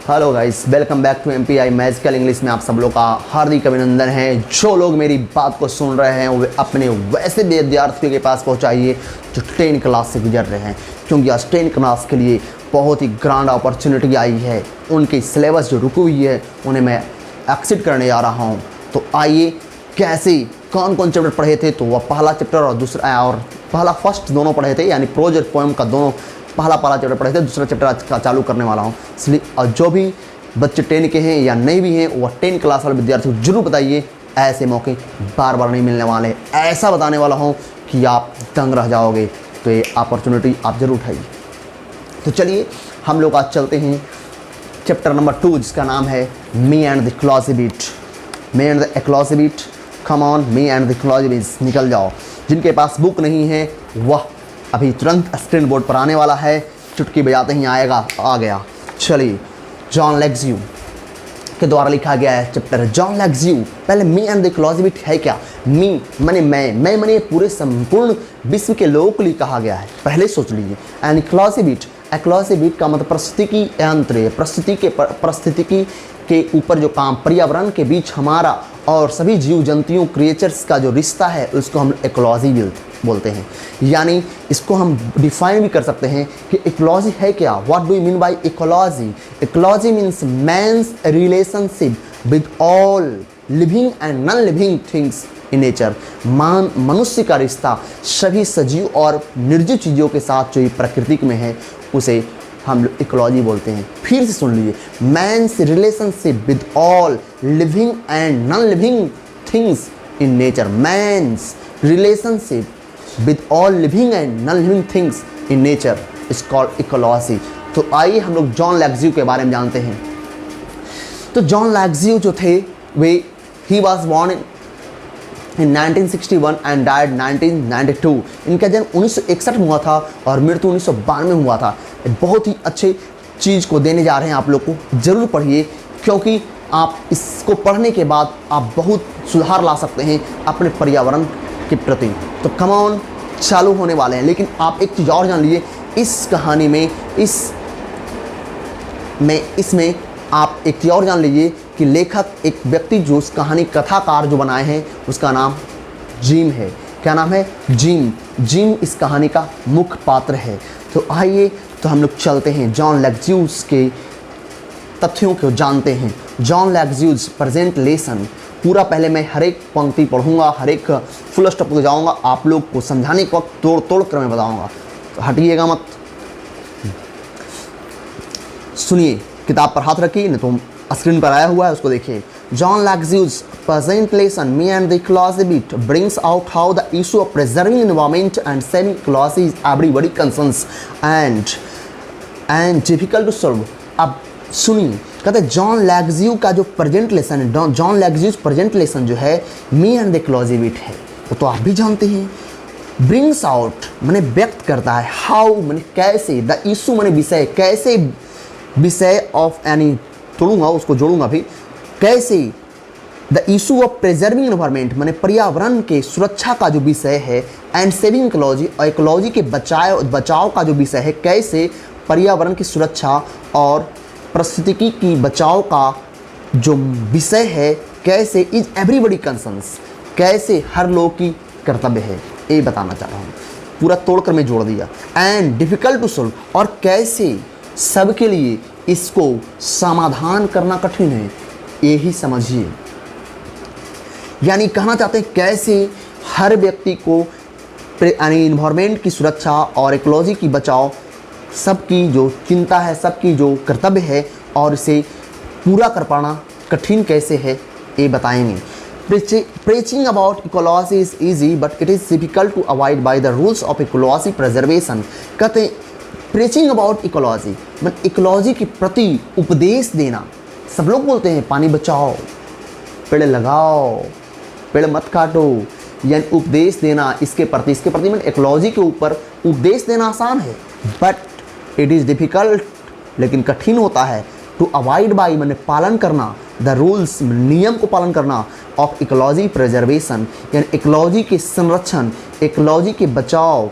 Hello guys, welcome back to MPI magical English में आप सब लोग का हार्दिक अभिनंदन है। जो लोग मेरी बात को सुन रहे हैं वे अपने वैसे विद्यार्थियों के पास पहुंचाइए जो 10 क्लास से गुजर रहे हैं, क्योंकि आज 10 क्लास के लिए बहुत ही ग्रैंड अपॉर्चुनिटी आई है। उनकी सिलेबस जो रुकी हुई है उन्हें मैं एक्सिट करने जा रहा हूँ। तो आइए, कैसे कौन कौन चैप्टर पढ़े थे, तो वह पहला चैप्टर और दूसरा और पहला फर्स्ट दोनों पढ़े थे, यानी प्रोज और पोएम का दोनों पहला चैप्टर पढ़े थे। दूसरा चैप्टर आज का चालू करने वाला हूँ। इसलिए और जो भी बच्चे 10 के हैं या नहीं भी हैं, वह 10 क्लास वाले विद्यार्थी को जरूर बताइए। ऐसे मौके बार बार नहीं मिलने वाले, ऐसा बताने वाला हूँ कि आप दंग रह जाओगे। तो ये अपॉर्चुनिटी आप जरूर उठाइए। तो चलिए हम लोग आज चलते हैं चैप्टर नंबर 2, जिसका नाम है me and the ecology bit. Me and the ecology bit, come on, me and the ecology bit, निकल जाओ। जिनके पास बुक नहीं है वह अभी तुरंत स्क्रीन बोर्ड पर आने वाला है, चुटकी बजाते ही आएगा, आ गया। चलिए, जॉन लेग्ज्यू के द्वारा लिखा गया है चैप्टर जॉन लेग्ज्यू। पहले मी एंड द क्लॉजिबिट है क्या? मी माने मैं माने पूरे संपूर्ण विश्व के लोगों के लिए कहा गया है, पहले सोच लीजिए। एंड क्लॉजिबिट, एक्लॉजिबिट का मतलब परिस्थितिकी यंत्र, परिस्थितिकी के ऊपर जो काम, पर्यावरण के बीच हमारा और सभी जीव जंतुओं क्रिएचर्स का जो रिश्ता है उसको हम इकोलॉजी बोलते हैं। यानी इसको हम डिफाइन भी कर सकते हैं कि इकोलॉजी है क्या। What do you mean by ecology? Ecology means man's relationship with all living and non living things in nature. मनुष्य का रिश्ता सभी सजीव और निर्जीव चीज़ों के साथ जो ये प्रकृति में है उसे हम इकोलॉजी बोलते हैं। फिर से सुन लीजिए, man's relationship with all living and non living things in nature. Man's relationship with all living and non-living things in nature is called ecology। तो आइए हम लोग जॉन लेग्ज्यू के बारे में जानते हैं। तो जॉन लेग्ज्यू जो थे वे he was born in 1961 and died 1992। इनका जन्म 1961 में हुआ था और मृत्यु 1992 में हुआ था। बहुत ही अच्छे चीज़ को देने जा रहे हैं आप लोग को, ज़रूर पढ़िए, क्योंकि आप इसको पढ़ने के बाद आप बहुत सुधार ला सकते हैं अपने पर्यावरण के प्रति। तो कम ऑन, चालू होने वाले हैं। लेकिन आप एक चीज़ और जान लीजिए, इस कहानी में इसमें आप एक चीज़ और जान लीजिए कि लेखक एक व्यक्ति जो उस कहानी कथाकार जो बनाए हैं उसका नाम जिम है। क्या नाम है? जिम। जिम इस कहानी का मुख्य पात्र है। तो आइए, तो हम लोग चलते हैं जॉन लेग्ज्यूज के तथ्यों को जानते हैं। जॉन लेग्ज्यूज प्रेजेंट लेसन, पूरा पहले मैं हर एक पंक्ति पढ़ूंगा, हर एक फुल स्टॉप को जाऊंगा, आप लोग को समझाने के वक्त तोड़ तोड़ कर मैं बताऊंगा, तो हटिएगा मत। सुनिए, किताब पर हाथ रखिए, नहीं तो स्क्रीन पर आया हुआ है उसको देखिए। Joan Lexau's present lesson me and the ecology bit brings out how the issue of preserving environment and saving clothes is everybody concerns and difficult to solve. अब सुनिए, कहते हैं जॉन लेग्ज्यू का जो प्रेजेंट लेसन है, जॉन लेग्ज्यूज प्रेजेंट लेसन जो है me and the क्लॉजिबिट है, वो तो आप भी जानते हैं। ब्रिंग्स आउट माने व्यक्त करता है, हाउ माने कैसे, द इशू माने विषय, कैसे विषय ऑफ, यानी तोड़ूंगा उसको जोड़ूंगा भी, कैसे the issue of preserving environment माने पर्यावरण के सुरक्षा का जो विषय है, एंड सेविंग इकोलॉजी और इकोलॉजी के बचाव का जो विषय है, कैसे पर्यावरण की सुरक्षा और परिस्थितिकी की बचाव का जो विषय है, कैसे इज एवरीबॉडी कंसर्न्स, कैसे हर लोग की कर्तव्य है, ये बताना चाह रहा हूँ। पूरा तोड़कर मैं जोड़ दिया। एंड डिफिकल्ट टू सॉल्व, और कैसे सबके लिए इसको समाधान करना कठिन है, यही समझिए। यानी कहना चाहते हैं कैसे हर व्यक्ति को यानी इन्वायरमेंट की सुरक्षा और इकोलॉजी की बचाव सबकी जो चिंता है, सबकी जो कर्तव्य है, और इसे पूरा कर पाना कठिन कैसे है, ये बताएंगे। Preaching about ecology is easy but it is difficult to avoid by the rules of ecology preservation. कहते हैं प्रीचिंग अबाउट इकोलॉजी मतलब इकोलॉजी के प्रति उपदेश देना। सब लोग बोलते हैं पानी बचाओ, पेड़ लगाओ, पेड़ मत काटो, यानी उपदेश देना इसके प्रति मतलब इकोलॉजी के ऊपर उपदेश देना आसान है, बट इट इज़ डिफ़िकल्ट, लेकिन कठिन होता है। टू अवॉइड बाई मैंने पालन करना, द रूल्स नियम को पालन करना, ऑफ इकोलॉजी प्रिजर्वेशन यानी इकोलॉजी के संरक्षण, इकोलॉजी के बचाव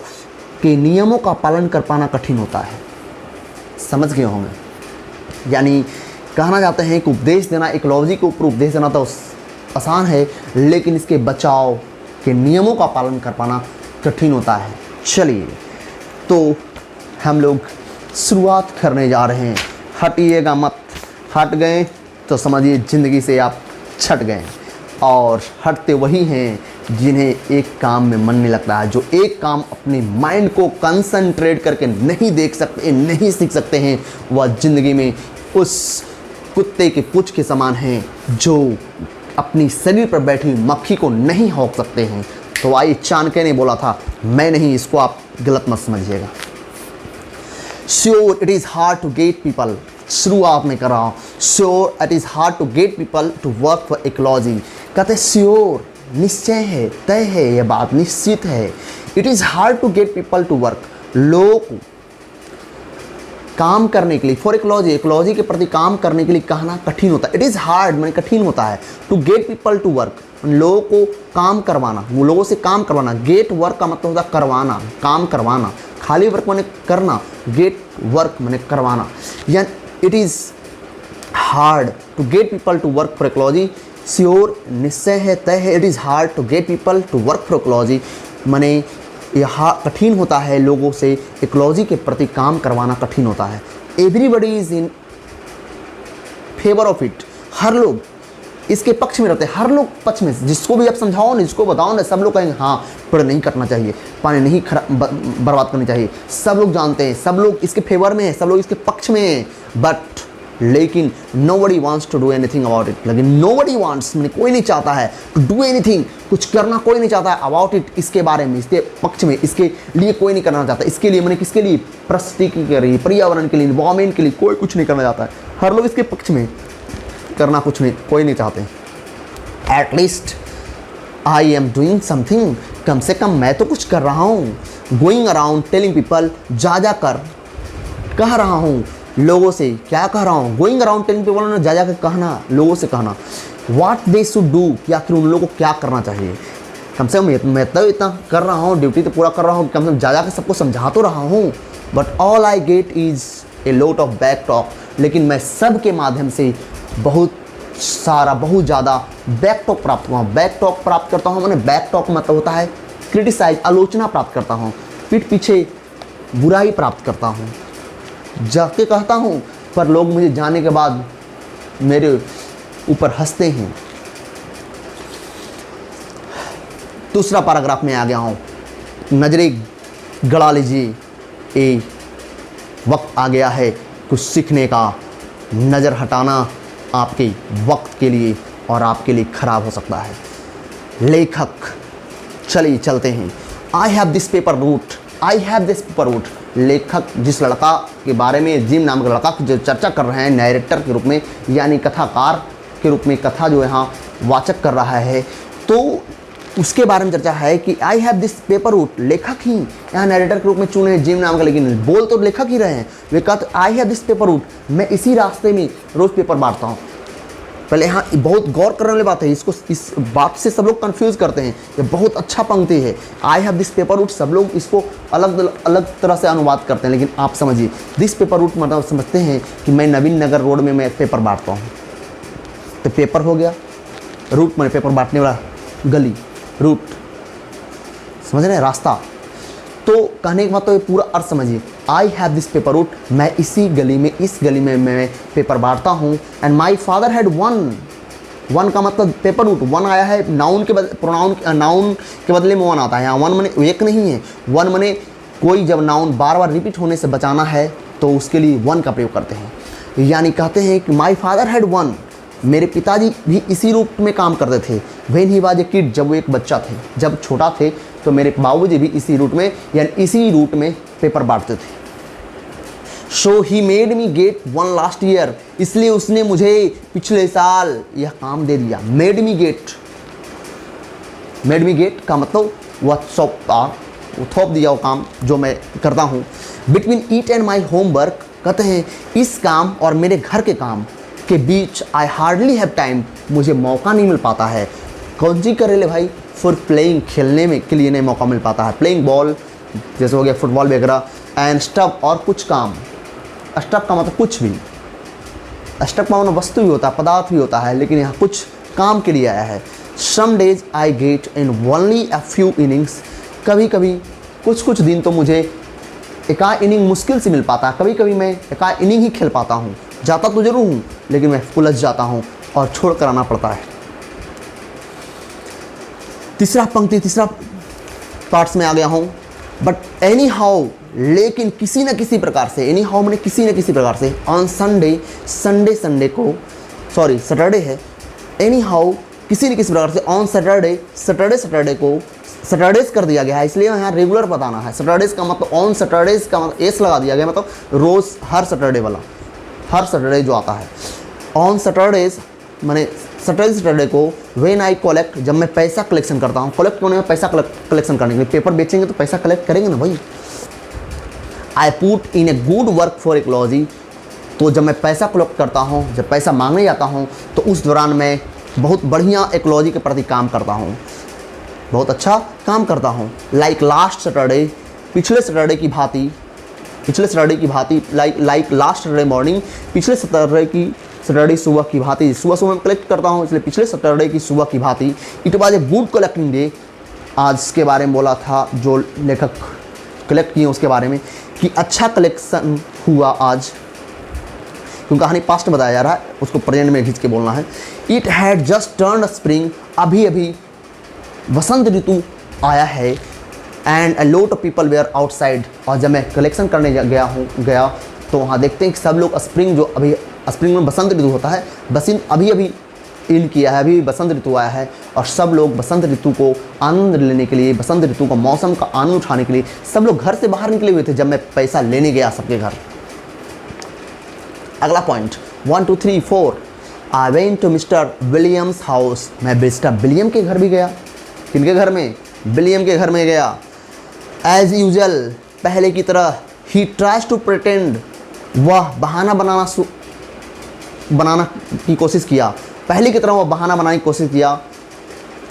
के नियमों का पालन कर पाना कठिन होता है। समझ गए होंगे। यानी कहना चाहते हैं कि उपदेश देना, इकोलॉजी के ऊपर उपदेश देना तो आसान है, लेकिन इसके बचाव के नियमों का पालन कर पाना कठिन होता है। चलिए तो हम लोग शुरुआत करने जा रहे हैं। हटिएगा मत, हट गए तो समझिए ज़िंदगी से आप छट गए, और हटते वही हैं जिन्हें एक काम में मन नहीं लगता है, जो एक काम अपने माइंड को कंसंट्रेट करके नहीं देख सकते, नहीं सीख सकते हैं, वह ज़िंदगी में उस कुत्ते के पूंछ के समान हैं जो अपनी शरीर पर बैठी मक्खी को नहीं हौंक सकते हैं। तो आइए, चाणक्य ने बोला था, मैं नहीं, इसको आप गलत मत समझिएगा। Sure it is hard to get people, शुरुआत में कर रहा हूँ, sure it is hard to get people to work for ecology. कहते श्योर, निश्चय है, तय है, यह बात निश्चित है। It is hard to get people to work, लोगों को काम करने के लिए, फॉर इकोलॉजी, इकोलॉजी के प्रति काम करने के लिए कहना कठिन होता है। इट इज़ हार्ड मैंने कठिन होता है, to get people to work, लोगों को काम करवाना, वो लोगों से काम करवाना। गेट वर्क का मतलब होता है करवाना, काम करवाना। खाली वर्क मैंने करना, गेट वर्क मैंने करवाना। यानी it is hard to get people to work for ecology, sure निश्चय है, तय है। It is hard to get people to work for ecology, माने यह कठिन होता है लोगों से इकोलॉजी के प्रति काम करवाना कठिन होता है। Everybody is in favour of it, हर लोग इसके पक्ष में रहते हैं, हर लोग पक्ष में, जिसको भी आप समझाओ ना, जिसको बताओ ना, सब लोग कहेंगे हाँ, पेड़ नहीं कटना चाहिए, पानी नहीं बर्बाद करनी चाहिए। सब लोग जानते हैं, सब लोग इसके फेवर में हैं, सब लोग इसके पक्ष में हैं, बट लेकिन nobody wants to do anything about it। लेकिन nobody wants मैंने कोई नहीं चाहता है to do anything, कुछ करना कोई नहीं चाहता है about it, इसके बारे में, इसके पक्ष में, इसके लिए कोई नहीं करना चाहता। इसके लिए मैंने किसके लिए, परिस्थिति के लिए, पर्यावरण के लिए, इन्वायरमेंट के लिए कोई कुछ नहीं करना चाहता है। हर लोग इसके पक्ष में, करना कुछ नहीं, कोई नहीं चाहते। At least I am doing something, कम से कम मैं तो कुछ कर रहा हूँ। गोइंग अराउंड टेलिंग पीपल, जा जा कर कह रहा हूँ लोगों से, क्या कह रहा हूँ, गोइंग अराउंड टेलिंग पीपल ने जा जा कर कहना, लोगों से कहना, व्हाट दे शुड डू, या फिर उन लोगों को क्या करना चाहिए। कम से कम मैं तो इतना कर रहा हूँ, ड्यूटी तो पूरा कर रहा हूँ, कम से कम जा जा कर सबको समझा तो रहा हूँ। But all I get is a lot of back talk, लेकिन मैं सब के माध्यम से बहुत सारा, बहुत ज़्यादा बैक टॉक प्राप्त हुआ हूँ। बैक टॉक प्राप्त करता हूँ, मैंने बैक टॉक मतलब होता है क्रिटिसाइज, आलोचना प्राप्त करता हूँ, पीठ पीछे बुराई प्राप्त करता हूँ, जाके कहता हूँ, पर लोग मुझे जाने के बाद मेरे ऊपर हंसते हैं। दूसरा पैराग्राफ में आ गया हूँ, नजरें गड़ा लीजिए, ये वक्त आ गया है कुछ सीखने का। नज़र हटाना आपके वक्त के लिए और आपके लिए ख़राब हो सकता है। लेखक, चलिए चलते हैं। I have this paper route, I have this paper route. लेखक जिस लड़का के बारे में, जिम नाम का लड़का की जो चर्चा कर रहे हैं नैरेटर के रूप में, यानी कथाकार के रूप में, कथा जो यहाँ वाचक कर रहा है, तो उसके बारे में चर्चा है कि I have this paper route. लेखक ही यहाँ नैरेटर के रूप में चुने हैं, जिम नाम का, लेकिन बोल तो लेखक ही रहे हैं। वे कहते I have this paper route, मैं इसी रास्ते में रोज़ पेपर बांटता हूँ। पहले यहाँ बहुत गौर करने वाली बात है, इसको, इस बात से सब लोग कंफ्यूज करते हैं। ये बहुत अच्छा पंक्ति है, I have this paper route. सब लोग इसको अलग अलग तरह से अनुवाद करते हैं, लेकिन आप समझिए, दिस पेपर रूट मतलब समझते हैं कि मैं नवीन नगर रोड में मैं पेपर बांटता हूँ, तो पेपर हो गया, रूट मैंने पेपर बांटने वाला, गली, रूट, समझ रहे हैं, रास्ता। तो कहने के बाद तो ये पूरा अर्थ समझिए, I have this paper route, मैं इसी गली में, इस गली में मैं पेपर बांटता हूँ। And my father had one, one का मतलब पेपर रूट, वन आया है नाउन के बदले, प्रोनाउन, नाउन के बदले में वन आता है। यहाँ वन मने एक नहीं है, वन मने कोई जब नाउन बार बार रिपीट होने से बचाना है तो उसके लिए वन का प्रयोग करते हैं। यानी कहते हैं कि माई फादर हैड वन, मेरे पिताजी भी इसी रूट में काम करते थे। When he was a kid, जब वो एक बच्चा थे, जब छोटा थे, तो मेरे बाबूजी भी इसी रूट में, यानी इसी रूट में पेपर बांटते थे। So he made me get one last year, इसलिए उसने मुझे पिछले साल यह काम दे दिया। Made me get, made me get का मतलब वह थोप दिया वो काम जो मैं करता हूँ। Between it and my homework, कहते हैं इस काम और मेरे घर के काम के बीच आई हार्डली हैव टाइम, मुझे मौका नहीं मिल पाता है। कौन सी करे ले भाई, फॉर प्लेइंग, खेलने में के लिए नहीं मौका मिल पाता है। प्लेइंग बॉल जैसे हो गया, फुटबॉल वगैरह, एंड स्टफ, और कुछ काम, स्टफ का मतलब कुछ भी, स्टक मानो वस्तु भी होता है, पदार्थ भी होता है, लेकिन यहाँ कुछ काम के लिए आया है। Some days I get in only a few innings, कभी कभी कुछ दिन तो मुझे एक आध इनिंग मुश्किल से मिल पाता है, कभी कभी मैं एक आध इनिंग ही खेल पाता हूँ, जाता तो जरूर हूँ लेकिन मैं उलझ जाता हूँ और छोड़ कर आना पड़ता है। तीसरा पार्ट्स में आ गया हूँ। बट एनी हाउ, लेकिन किसी न किसी प्रकार से, एनी हाउ मैंने किसी न किसी प्रकार से, ऑन संडे को, सॉरी सैटरडे है, एनी हाउ किसी न किसी प्रकार से, ऑन सैटरडे को सैटरडेज कर दिया गया है, इसलिए यहाँ रेगुलर बताना है। सैटरडेज का मतलब, ऑन सैटरडेज का मतलब एस लगा दिया गया, मतलब रोज़ हर सैटरडे वाला, हर सैटरडे जो आता है। ऑन सैटरडेज मैंने सैटरडे को, व्हेन आई कलेक्ट, जब मैं पैसा कलेक्शन करता हूँ, कलेक्ट करने में पैसा कलेक्शन करने के लिए, पेपर बेचेंगे तो पैसा कलेक्ट करेंगे ना भाई। I put in a good work for ecology, तो जब मैं पैसा कलेक्ट करता हूँ, जब पैसा मांगने जाता हूँ, तो उस दौरान मैं बहुत बढ़िया इकोलॉजी के प्रति काम करता हूँ, बहुत अच्छा काम करता हूँ। लाइक लास्ट सैटरडे, पिछले सैटरडे की भांति, लाइक लास्ट सैटरडे मॉर्निंग, पिछले सैटरडे सुबह की भांति, सुबह मैं कलेक्ट करता हूँ, इसलिए पिछले सैटरडे की सुबह की भांति। It was a good collecting day, आज के बारे में बोला था जो लेखक कलेक्ट किए उसके बारे में, कि अच्छा कलेक्शन हुआ आज, क्योंकि कहानी पास्ट बताया जा रहा है, उसको प्रेजेंट में खींच के बोलना है। It had just turned spring, अभी अभी वसंत ऋतु आया है। And a lot of people were outside, और जब मैं कलेक्शन करने गया तो वहाँ देखते हैं कि सब लोग स्प्रिंग में बसंत ऋतु होता है, अभी इन किया है, अभी बसंत ऋतु आया है, और सब लोग बसंत ऋतु को आनंद लेने के लिए, बसंत ऋतु का मौसम का आनंद उठाने के लिए सब लोग घर से बाहर निकले हुए थे जब मैं पैसा लेने गया सबके घर। अगला point 1 2 3 4, I went to Mister Williams house, मैं मिस्टर विलियम के घर भी गया। किनके घर में? विलियम के घर में गया। एज यूजुअल, पहले की तरह, ही ट्राइज टू प्रिटेंड, वह बहाना बनाना की कोशिश किया, पहले की तरह वह बहाना बनाने की कोशिश किया।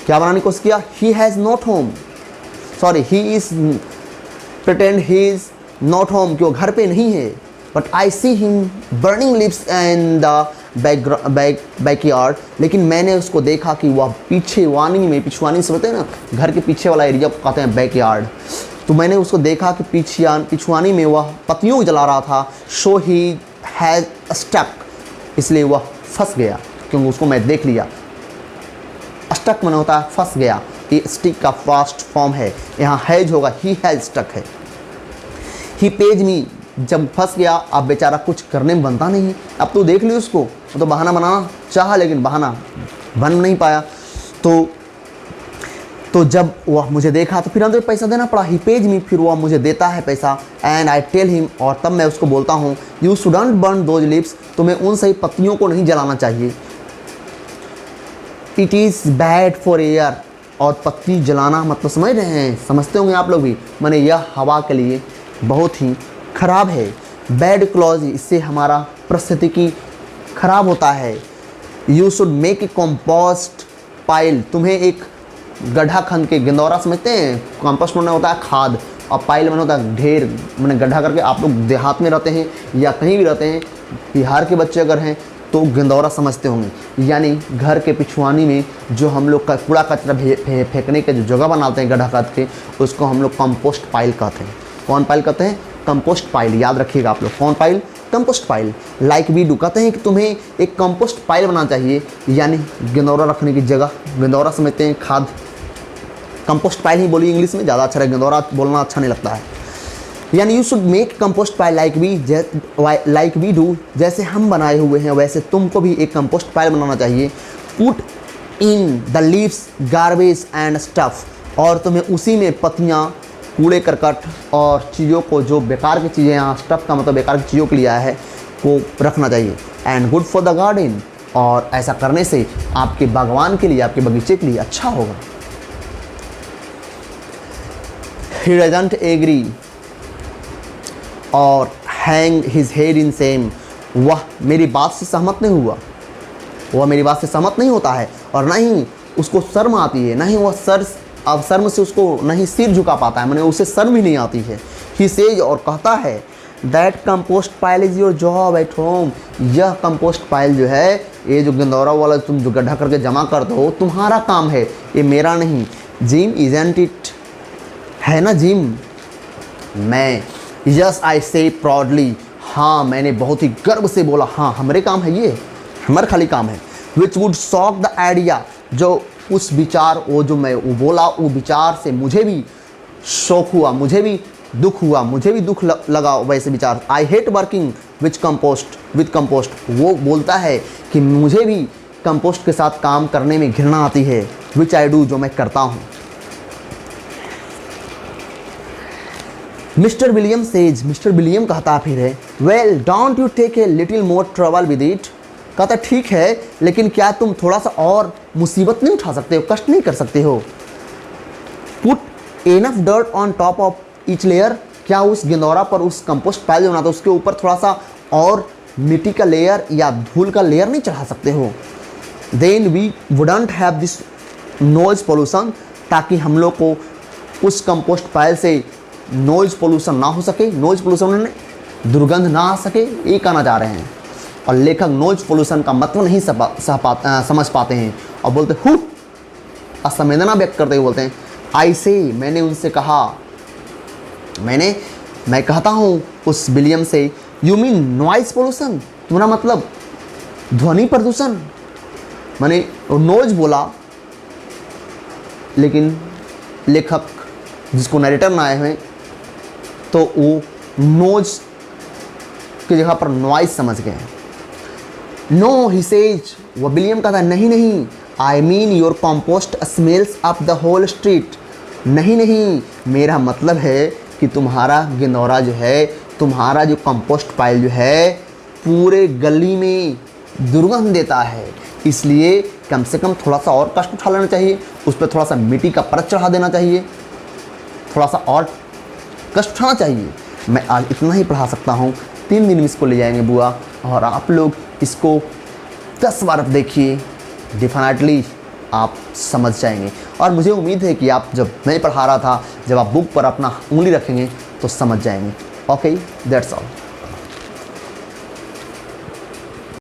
क्या बनाने की कोशिश किया? He has not home, sorry he is pretend he is not home, कि वो घर पे नहीं है। But I see him burning lips in the backyard, लेकिन मैंने उसको देखा कि वह पिछवानी से, बोलते हैं ना घर के पीछे वाला एरिया कहते हैं बैकयार्ड, तो मैंने उसको देखा कि पिछवानी में वह पत्तियों को जला रहा था। सो ही हैज़ स्टक, इसलिए वह फंस गया, क्योंकि उसको मैं देख लिया। स्टक माने होता है फंस गया, ये स्टिक का फास्ट फॉर्म है, यहाँ हैज होगा, ही हैज स्टक है। ही पेज मी, जब फंस गया, अब बेचारा कुछ करने में बनता नहीं, अब तो देख ली उसको, तो बहाना बनाना चाहा लेकिन बहाना बन नहीं पाया। तो जब वह मुझे देखा तो फिर अंदर पैसा देना पड़ा। ही पेज मी, फिर वह मुझे देता है पैसा। एंड आई टेल हिम, और तब मैं उसको बोलता हूँ, you shouldn't burn those lips, तुम्हें उन सही पत्तियों को नहीं जलाना चाहिए। It is bad for air, और पत्ती जलाना मतलब समझ रहे हैं, समझते होंगे आप लोग भी, मैंने यह हवा के लिए बहुत ही खराब है। बैड इकोलॉजी, इससे हमारा पारिस्थितिकी खराब होता है। You should make a compost pile, तुम्हें एक गड्ढा खन के, गेंदौरा समझते हैं, कंपोस्ट में होता है खाद, और पाइल में होता है ढेर, मैंने गड्ढा करके। आप लोग देहात में रहते हैं या कहीं भी रहते हैं, बिहार के बच्चे अगर हैं तो गेंदौरा समझते होंगे, यानी घर के पिछवानी में जो हम लोग का कूड़ा कचरा फेंकने के जो जगह बनाते हैं गड्ढा काट के, उसको हम लोग कंपोस्ट पाइल कहते हैं। कौन पाइल कहते हैं? कंपोस्ट पाइल, याद रखिएगा आप लोग, कौन pile? Compost pile. Like we do, कहते हैं कि तुम्हें एक कंपोस्ट पाइल बनाना चाहिए, यानी गेंदौरा रखने की जगह, गेंदौरा समझते हैं खाद, कंपोस्ट पाइल ही बोलिए इंग्लिश में, ज़्यादा अच्छा है, गेंदौरा बोलना अच्छा नहीं लगता है। यानी you should make compost pile like we do, जैसे हम बनाए हुए हैं वैसे तुमको भी एक कंपोस्ट पाइल बनाना चाहिए। Put in the leaves garbage and stuff, और तुम्हें उसी में पत्तियाँ, कूड़े करकट और चीज़ों को, जो बेकार की चीज़ें, यहाँ स्टफ का मतलब बेकार की चीज़ों के लिए आया है, को रखना चाहिए। And good for the garden, और ऐसा करने से आपके बागवान के लिए, आपके बगीचे के लिए अच्छा होगा। ही डजंट एग्री और hang his head in same, वह मेरी बात से सहमत नहीं हुआ, वह मेरी बात से सहमत नहीं होता है, और ना ही उसको शर्म आती है, ना ही वह शर्म से उसको नहीं सिर झुका पाता है, मैंने उसे शर्म ही नहीं आती है। ही सेज, और कहता है, that compost pile is your job at home. यह कंपोस्ट पाइल जो है, ये जो गंदौरा वाला तुम जो गड्ढा करके जमा करते हो, तुम्हारा काम है, ये मेरा नहीं। जिम इजंट इट, है ना जिम? मैं यस आई से प्राउडली, हाँ मैंने बहुत ही गर्व से बोला, हाँ हमारे काम है, ये हमारा खाली काम है। Which would shock the idea, जो उस विचार, वो जो मैं वो बोला, वो विचार से मुझे भी शौक हुआ, मुझे भी दुख हुआ, मुझे भी दुख लगा वैसे विचार। I hate working which compost with compost, वो बोलता है कि मुझे भी कंपोस्ट के साथ काम करने में घृणा आती है। विच आई डू, जो मैं करता हूँ। Mister William says, Mister William कहता फिर है, well don't you take a little more trouble with it. कहता ठीक है, लेकिन क्या तुम थोड़ा सा और मुसीबत नहीं उठा सकते हो, कष्ट नहीं कर सकते हो। Put enough dirt on top of each layer, क्या उस गेंदौरा पर, उस कंपोस्ट पाइल जो बनाता उसके ऊपर थोड़ा सा और मिट्टी का लेयर या धूल का लेयर नहीं चढ़ा सकते हो। Then we wouldn't have this noise pollution, ताकि हम लोग को उस कंपोस्ट पाइल से नॉइज पोल्यूशन ना हो सके। नॉइज पोल्यूशन में दुर्गंध ना आ सके, ये कहना चाह रहे हैं। और लेखक नॉइज पोल्यूशन का मतलब नहीं समझ पाते हैं और बोलते हु, असंवेदना व्यक्त करते हुए बोलते हैं, आई से, मैंने उनसे कहा, मैं कहता हूँ उस विलियम से, यू मीन नॉइज पोल्यूशन, तुम्हारा मतलब ध्वनि प्रदूषण। मैंने नॉइज बोला, लेकिन लेखक जिसको नरेटर में आए हुए तो वो नोज की जगह पर नॉइज समझ गए। नो ही सेज, वो विलियम कहता है नहीं, I mean your compost smells up the whole street. नहीं, मेरा मतलब है कि तुम्हारा गिंदौरा जो है, तुम्हारा जो कंपोस्ट पाइल जो है, पूरे गली में दुर्गंध देता है, इसलिए कम से कम थोड़ा सा और कष्ट उठा लेना चाहिए, उस पर थोड़ा सा मिट्टी का परत चढ़ा देना चाहिए, थोड़ा सा और कष्ट उठाना चाहिए। मैं आज इतना ही पढ़ा सकता हूँ, 3 दिन में इसको ले जाएंगे बुआ, और आप लोग इसको 10 बार देखिए, डेफिनेटली आप समझ जाएंगे। और मुझे उम्मीद है कि आप, जब मैं पढ़ा रहा था, जब आप बुक पर अपना उंगली रखेंगे तो समझ जाएंगे। Okay, that's all.